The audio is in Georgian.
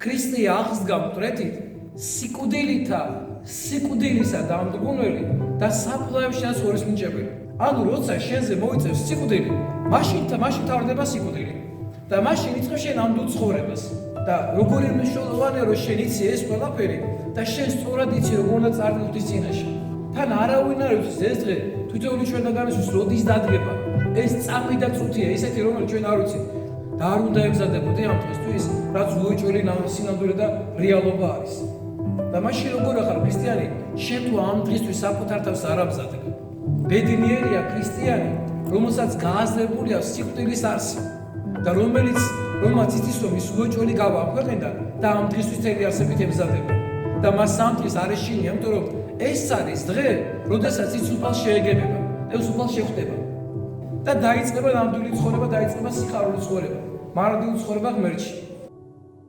ქრისტე აღსდგა მტრეთით სიკვდილითა სიკვდილისა დამდგუნველი და საფლავებშიც ორის მინჭებელი. ანუ როცა შენზე მოიწევს სიკვდილი, მაშინ თავდება სიკვდილი და მაშინ იწყებს შენ ამდულ ცხოვრებას. და როგორი მნიშვნელოვანია რომ შენ იცი ეს ყველაფერი და შენ სწორად იცი როგორ უნდა წარდგე ღვთის წინაშე. თან არავინ არ იცის ეს დღე თვითონ ჩვენთანგანისთვის როდის დადგება. ეს წამი და წუთია ისეთი რომელიც ჩვენ არ ვიცით. და არ უნდა ემზადებოდი ამ დღესთვის, რაც უეჭველი სინამდვილე და რეალობა არის. და მაშინ როგორ ახარ ქრისტიანი, შენ თუ ამ დღესთვის საკუთარ თავს არ ამზადებ. ბედნიერია ქრისტიანი, რომელსაც გააზრებულია სიკვდილის არსი და რომელმაც იცის რომ ის უეჭველი გავა ამ ქვეყნიდან და ამ დღესთვის თელი არსებით ემზადება. და მას ამ დღეს არ ეშინია, იმიტომ რომ ეს არის დღე, როდესაც ის უფალს შეეგებება და ის უფალს შეხვდება. და დაიწყება ნამდვილი ცხოვრება, დაიწყება სიხარულის ცხოვრება, მარადიული ცხოვრება ღმერთში.